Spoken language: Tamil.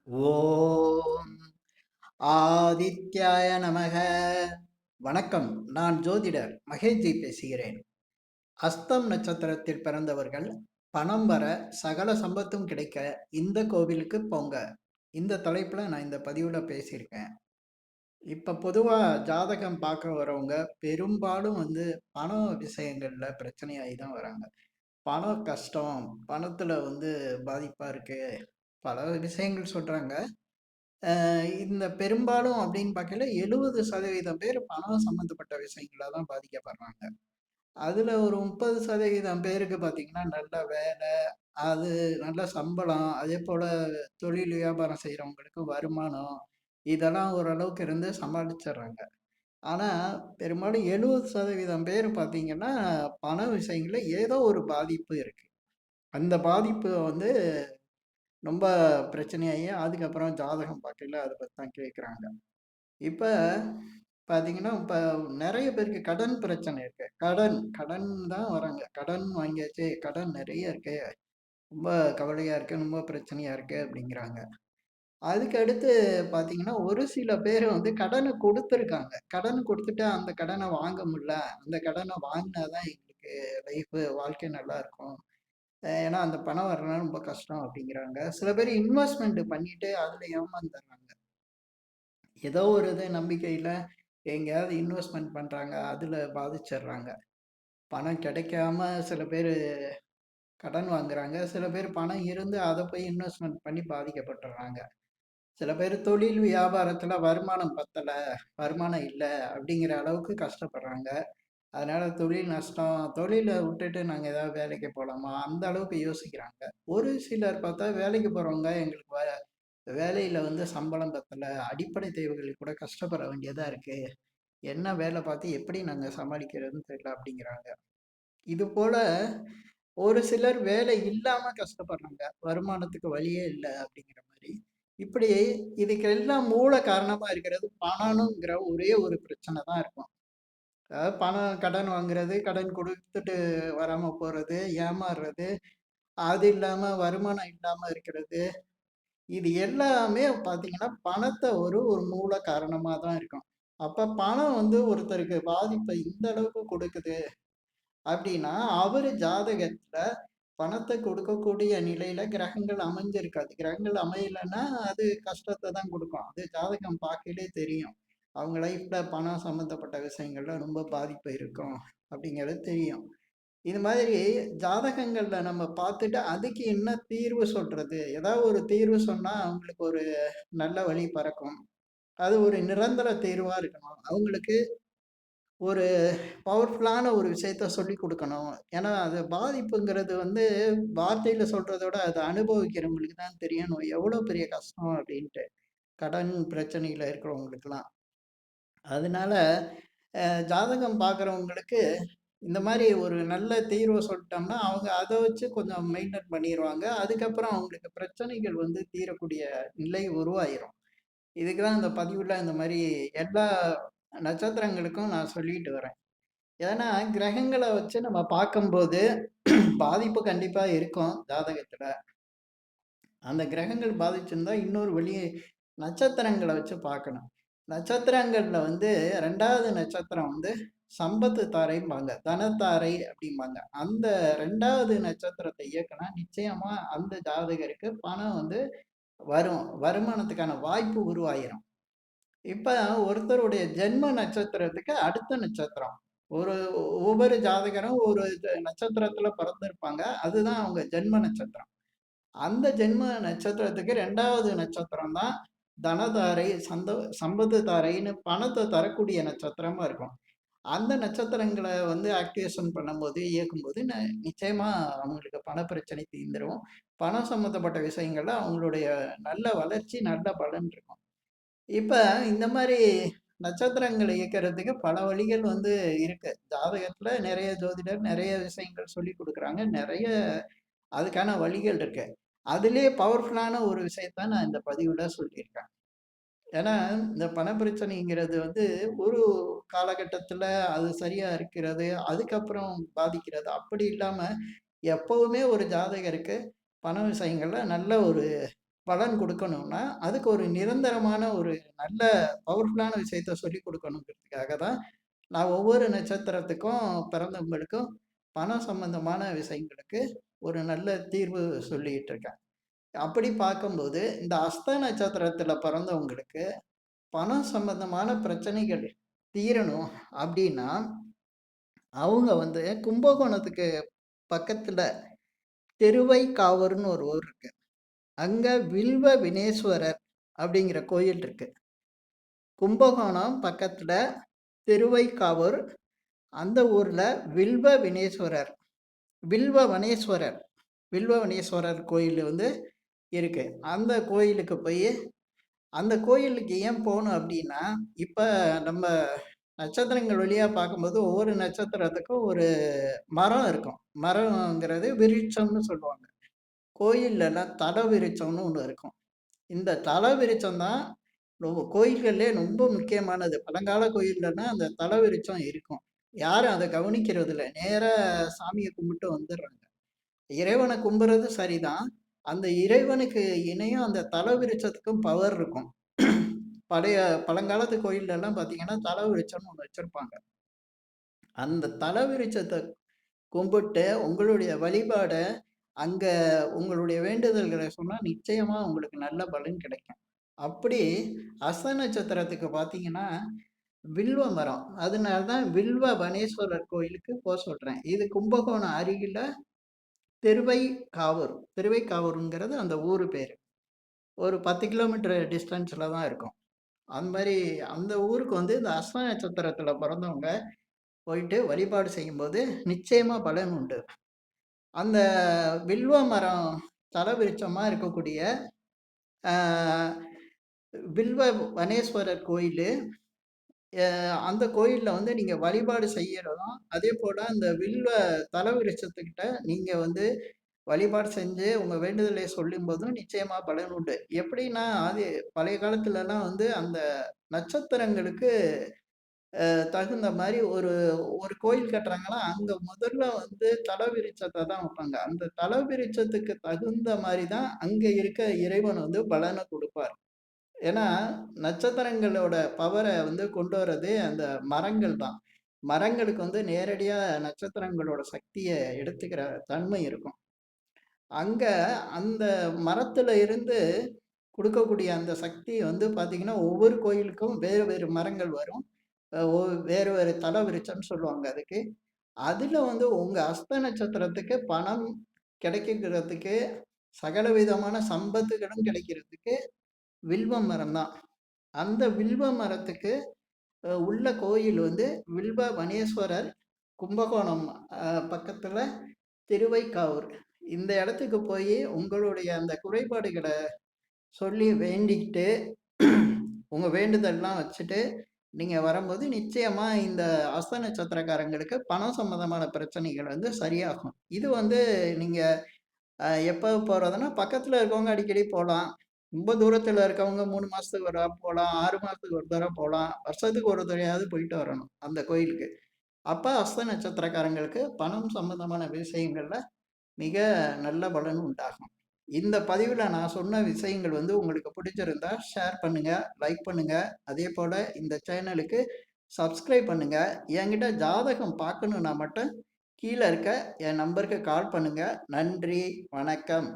ஓம் ஆதித்யாய நமக. வணக்கம். நான் ஜோதிடர் மகேஷ்ஜி பேசுகிறேன். அஸ்தம் நட்சத்திரத்தில் பிறந்தவர்கள் பணம் வர சகல சம்பத்தும் கிடைக்க இந்த கோவிலுக்கு போங்க. இந்த தலைப்புல நான் இந்த பதிவுல பேசியிருக்கேன். இப்ப பொதுவா ஜாதகம் பார்க்க வரவங்க பெரும்பாலும் பண விஷயங்கள்ல பிரச்சனையாகி தான் வராங்க. பணம் கஷ்டம், பணத்துல பாதிப்பா இருக்கு, பல விஷயங்கள் சொல்றாங்க. இந்த பெரும்பாலும் அப்படின்னு பார்க்கையில 70% பேர் பணம் சம்மந்தப்பட்ட விஷயங்கள்ல தான் பாதிக்கப்படுறாங்க. அதுல ஒரு 30% பேருக்கு பார்த்தீங்கன்னா, நல்ல வேலை, அது நல்ல சம்பளம், அதேபோல தொழில் வியாபாரம் செய்றவங்களுக்கு வருமானம், இதெல்லாம் ஓரளவுக்கு இருந்து சமாளிச்சர்றாங்க. ஆனா, பெரும்பாலும் 70% பேர் பார்த்தீங்கன்னா, பண விஷயங்கள்ல ஏதோ ஒரு பாதிப்பு இருக்கு. அந்த பாதிப்பு ரொம்ப பிரச்சனையாகி, அதுக்கப்புறம் ஜாதகம் பார்க்கையில அத பத்தி தான் கேட்குறாங்க. இப்ப பார்த்தீங்கன்னா, இப்ப நெறைய பேருக்கு கடன் பிரச்சனை இருக்கு. கடன் கடன் தான் வராங்க. கடன் வாங்கியாச்சு, கடன் நெறைய இருக்கு. ரொம்ப கவலையா இருக்கு, ரொம்ப பிரச்சனையா இருக்கு அப்படிங்கிறாங்க. அதுக்கு அடுத்து பார்த்தீங்கன்னா, ஒரு சில பேரு கடன குடுத்துருக்காங்க. கடன் குடுத்துட்டு அந்த கடன வாங்க முடியல. அந்த கடன வாங்குனா தான் எங்களுக்கு வாழ்க்கை நல்லாருக்கும். ஏன்னா அந்த பணம் வரலனா ரொம்ப கஷ்டம் அப்படிங்கிறாங்க. சில பேர் இன்வெஸ்ட்மென்ட் பண்ணிட்டு அதுல ஏமாந்துர்றாங்க. ஏதோ ஒரு நம்பிக்கையில எங்கேயாவது இன்வெஸ்ட்மென்ட் பண்றாங்க. அதுல பாதிச்சிடுறாங்க. பணம் கிடைக்காம சில பேரு கடன் வாங்குறாங்க. சில பேர் பணம் இருந்து அத போய் இன்வெஸ்ட்மென்ட் பண்ணி பாதிக்கப்பட்டுர்றாங்க. சில பேர் தொழில் வியாபாரத்துல வருமானம் பத்தல, வருமானம் இல்ல அப்படிங்கிற அளவுக்கு கஷ்டப்படுறாங்க. அதனால தொழில் நஷ்டம், தொழில விட்டுட்டு நாங்க ஏதாவது வேலைக்கு போலாமா? அந்த அளவுக்கு யோசிக்கிறாங்க. ஒரு சிலர் பார்த்தா வேலைக்கு போறவங்க எங்களுக்கு வேலையில சம்பளம் பத்தல, அடிப்படை தேவைகளுக்கு கூட கஷ்டப்பட வேண்டியதா இருக்கு. என்ன வேலை பார்த்து எப்படி நாங்க சமாளிக்கிறதுன்னு தெரியல அப்படிங்கிறாங்க. இது போல ஒரு சிலர் வேலை இல்லாம கஷ்டப்படுறாங்க. வருமானத்துக்கு வழியே இல்ல அப்படிங்கிற மாரி. இப்படி இதுக்கெல்லாம் மூல காரணமா இருக்கிறது பணம்ங்கிற ஒரே ஒரு பிரச்சனை தான் இருக்கும். அதாவது பணம் கடன் வாங்குறது, கடன் குடுத்துட்டு வராம போறது, ஏமாறுறது, அது இல்லாம வருமானம் இல்லாம இருக்கிறது. இது எல்லாமே பார்த்தீங்கன்னா, பணத்த ஒரு மூல காரணமா தான் இருக்கும். அப்ப பணம் ஒருத்தருக்கு பாதிப்ப இந்த அளவுக்கு கொடுக்குது அப்டின்னா, அவரு ஜாதகத்துல பணத்த கொடுக்கக்கூடிய நிலையில கிரகங்கள் அமைஞ்சிருக்காது. கிரகங்கள் அமையலன்னா, அது கஷ்டத்த தான் குடுக்கும். அது ஜாதகம் பார்க்கையிலே தெரியும். அவங்க லைஃப்ல பணம் சம்மந்தப்பட்ட விஷயங்கள்ல ரொம்ப பாதிப்பு இருக்கும் அப்டிங்கிறது தெரியும். இது மாதிரி ஜாதகங்கள்ல நம்ம பார்த்துட்டு, அதுக்கு என்ன தீர்வு சொல்றது? ஏதாவது ஒரு தீர்வு சொன்னா அவங்களுக்கு ஒரு நல்ல வழி பிறக்கும். அது ஒரு நிரந்தர தீர்வா இருக்கணும். அவங்களுக்கு ஒரு பவர்ஃபுல்லான ஒரு விஷயத்த சொல்லிக் குடுக்கணும். ஏன்னா, அது பாதிப்புங்கிறது வார்த்தையில சொல்றத விட, அத அனுபவிக்கிறவங்களுக்கு தான் தெரியணும். எவ்வளோ பெரிய கஷ்டம் அப்டின்ட்டு. கடன் பிரச்சனையில இருக்கிறவங்களுக்கெல்லாம். அதனால ஜாதகம் பார்க்குறவங்களுக்கு இந்த மாரி ஒரு நல்ல தீர்வ சொல்ட்டோம்னா, அவங்க அத வச்சு கொஞ்சம் மெயின்டெயின் பண்ணிருவாங்க. அதுக்கப்புறம் அவங்களுக்கு பிரச்சனைகள் தீரக்கூடிய நிலை உருவாயிரும். இதுக்கு தான் இந்த பதிவுல இந்த மாரி எல்லா நட்சத்திரங்களுக்கும் நான் சொல்லிட்டு வரேன். ஏன்னா, கிரகங்கள வச்சு நம்ம பார்க்கும்போது பாதிப்பு கண்டிப்பா இருக்கும் ஜாதகத்துல. அந்த கிரகங்கள் பாதிச்சிருந்தா இன்னொரு வழி நட்சத்திரங்கள வச்சு பார்க்கணும். நட்சத்திரங்கள்ல 2வது நட்சத்திரம் சம்பத்து தாரைம்பாங்க. தனத்தாரை அப்படிம்பாங்க. அந்த 2வது நட்சத்திரத்தை இயக்குனா நிச்சயமா அந்த ஜாதகருக்கு பணம் வரும். வருமானத்துக்கான வாய்ப்பு உருவாயிரும். இப்ப ஒருத்தருடைய ஜென்ம நட்சத்திரத்துக்கு அடுத்த நட்சத்திரம். ஒரு ஒவ்வொரு ஜாதகரும் ஒரு நட்சத்திரத்துல பிறந்திருப்பாங்க. அதுதான் அவங்க ஜென்ம நட்சத்திரம். அந்த ஜென்ம நட்சத்திரத்துக்கு 2வது நட்சத்திரம் தான் தனதாரை, சம்பத்து தாரைன்னு பணத்த தரக்கூடிய நட்சத்திரமா இருக்கும். அந்த நட்சத்திரங்கள ஆக்டிவேஷன் பண்ணும்போது, இயக்கும்போது நிச்சயமா அவங்களுக்கு பண பிரச்சனை தீர்ந்துரும். பணம் சம்மந்தப்பட்ட விஷயங்கள்ல அவங்களுடைய நல்ல வளர்ச்சி, நல்ல பலன் இருக்கும். இப்ப இந்த மாரி நட்சத்திரங்கள இயக்குறதுக்கு பல வழிகள் இருக்கு. ஜாதகத்துல நெறைய ஜோதிடர் நெறைய விஷயங்கள் சொல்லிக் குடுக்குறாங்க. நெறைய அதுக்கான வழிகள் இருக்கு. அதிலேயே பவர்ஃபுல்லான ஒரு விஷயத்த நான் இந்த பதிவுல சொல்லியிருக்கேன். ஏன்னா, இந்த பண பிரச்சனைங்கிறது ஒரு காலகட்டத்தில அது சரியா இருக்கிறது. அதுக்கப்புறம் பாதிக்கிறது. அப்படி இல்லாம எப்பவுமே ஒரு ஜாதகருக்கு பண விஷயங்கள்ல நல்ல ஒரு பலன் குடுக்கணும்னா, அதுக்கு ஒரு நிரந்தரமான ஒரு நல்ல பவர்ஃபுல்லான விஷயத்த சொல்லிக் குடுக்கணுங்கிறதுக்காக தான், நான் ஒவ்வொரு நட்சத்திரத்துக்கும் பிறந்தவங்களுக்கும் பணம் சம்பந்தமான விஷயங்களுக்கு ஒரு நல்ல தீர்வு சொல்லிட்டு இருக்கேன். அப்படி பார்க்கும்போது, இந்த அஸ்த நட்சத்திரத்தில பிறந்தவங்களுக்கு பணம் சம்பந்தமான பிரச்சனைகள் தீரணும் அப்படின்னா, அவங்க வந்து கும்பகோணத்துக்கு பக்கத்துல திருவைக்காவூர்ன்னு ஒரு ஊர் இருக்கு. அங்க வில்வ வினேஸ்வரர் அப்படிங்கிற கோயில் இருக்கு. கும்பகோணம் பக்கத்துல திருவைக்காவூர், அந்த ஊர்ல வில்வ வினேஸ்வரர், வில்வவனேஸ்வரர், வில்வவனேஸ்வரர் கோயில் வந்து இருக்கு. அந்த கோயிலுக்கு போயி அந்த கோயிலுக்கு ஏன் போணும் அப்படின்னா, இப்ப நம்ம நட்சத்திரங்கள் வழியா பார்க்கும்போது ஒவ்வொரு நட்சத்திரத்துக்கும் ஒரு மரம் இருக்கும். மரம்ங்கிறது விருட்சம்னு சொல்லுவாங்க. கோயில்லலாம் தல விருட்சம்னு ஒண்ணு இருக்கும். இந்த தல விருட்சம் தான் கோயில்கள்லயே ரொம்ப முக்கியமானது. பழங்கால கோயில்லலாம் அந்த தல விருட்சம் இருக்கும். யாரும் அத கவனிக்கிறது இல்ல. நேரா சாமிய கும்பிட்டு வந்துர்றாங்க. இறைவன கும்புறது சரிதான். அந்த இறைவனுக்கு இணையா அந்த தல விருட்சத்துக்கும் பவர் இருக்கும். பழைய பழங்காலத்து கோயில்லலாம் பார்த்தீங்கன்னா, தல விருட்சம்னு ஒண்ணு வச்சிருப்பாங்க. அந்த தல விருட்சத்த கும்பிட்டு உங்களுடைய வழிபாட அங்க உங்களுடைய வேண்டுதல்கள சொன்னா நிச்சயமா உங்களுக்கு நல்ல பலன் கிடைக்கும். அப்படி அஸ்த நட்சத்திரத்துக்கு பார்த்தீங்கன்னா, வில்வ மரம். அதனால தான் வில்வ வனேஸ்வரர் கோயிலுக்கு சொல்றேன். இது கும்பகோணம் அருகில திருவைக்காவூர். திருவைக்காவூர்ங்கிறது அந்த ஊரு பேரு. ஒரு 10 கிலோமீட்டர் டிஸ்டன்ஸ்ல தான் இருக்கும். அந்த மாரி அந்த ஊருக்கு வந்து இந்த அஸ்த நட்சத்திரத்தில பிறந்தவங்க போயிட்டு வழிபாடு செய்யும்போது நிச்சயமா பலன் உண்டு. அந்த வில்வ மரம் தலவிருட்சமா இருக்கக்கூடிய ஆ வில்வ வனேஸ்வரர் கோயிலு, அந்த கோயில்ல வந்து நீங்க வழிபாடு செய்யறதும், அதேபோல அந்த வில்வ தலவிருட்சத்துக்கிட்ட நீங்க வந்து வழிபாடு செஞ்சு உங்க வேண்டுதலை சொல்லும்போதும் நிச்சயமா பலன் உண்டு. எப்படின்னா, பழைய காலத்துலலாம் வந்து அந்த நட்சத்திரங்களுக்கு தகுந்த மாரி ஒரு ஒரு கோயில் கட்டுறாங்கன்னா, அங்க முதல்ல வந்து தலவிருட்சத்த தான் வைப்பாங்க. அந்த தலவிருட்சத்துக்கு தகுந்த மாரி தான் அங்க இருக்க இறைவன் வந்து பலன குடுப்பார். ஏன்னா, நட்சத்திரங்களோட பவர வந்து கொண்டு வரதே அந்த மரங்கள் தான். மரங்களுக்கு வந்து நேரடியா நட்சத்திரங்களோட சக்திய எடுத்துக்கிற தன்மை இருக்கும். அங்க அந்த மரத்துல இருந்து குடுக்கக்கூடிய அந்த சக்தி வந்து பார்த்தீங்கன்னா, ஒவ்வொரு கோயிலுக்கும் வேறு வேறு மரங்கள் வரும். அ ஒ வேறு வேறு தல விருட்சம்னு சொல்லுவாங்க அதுக்கு. அதுல வந்து உங்க அஸ்த நட்சத்திரத்துக்கு பணம் கிடைக்குங்கிறதுக்கு, சகல விதமான சம்பத்துகளும் கிடைக்கிறதுக்கு வில்வ மரம் தான். அந்த வில்வ மரத்துக்கு உள்ள கோயில் வந்து வில்வ வனேஸ்வரர், கும்பகோணம் பக்கத்துல திருவைக்காவூர். இந்த இடத்துக்கு போயி உங்களுடைய அந்த குறைபாடுகள சொல்லி வேண்டிக்கிட்டு, உங்க வேண்டுதல்லாம் வச்சுட்டு, நீங்க வரும்போது நிச்சயமா இந்த அஸ்த நட்சத்திரக்காரங்களுக்கு பணம் சம்மந்தமான பிரச்சனைகள் வந்து சரியாகும். இது வந்து நீங்க எப்ப போறதுன்னா, பக்கத்துல இருக்கவங்க அடிக்கடி போலாம். ரொம்ப தூரத்துல இருக்கவங்க 3 மாசத்துக்கு ஒரு தடவ போலாம். 6 மாசத்துக்கு ஒரு தடவ போலாம். வருஷத்துக்கு ஒரு தடவையாவது போயிட்டு வரணும், அந்த கோயிலுக்கு. அப்ப அஸ்த நட்சத்திரக்காரங்களுக்கு பணம் சம்மந்தமான விஷயங்கள்ல மிக நல்ல பலன் உண்டாகும். இந்த பதிவுல நான் சொன்ன விஷயங்கள் வந்து உங்களுக்கு பிடிச்சிருந்தா ஷேர் பண்ணுங்க, லைக் பண்ணுங்க. அதேபோல இந்த சேனலுக்கு சப்ஸ்கிரைப் பண்ணுங்க. என்கிட்ட ஜாதகம் பார்க்கணும்னா மட்டும் கீழ இருக்க என் நம்பருக்கு கால் பண்ணுங்க. நன்றி, வணக்கம்.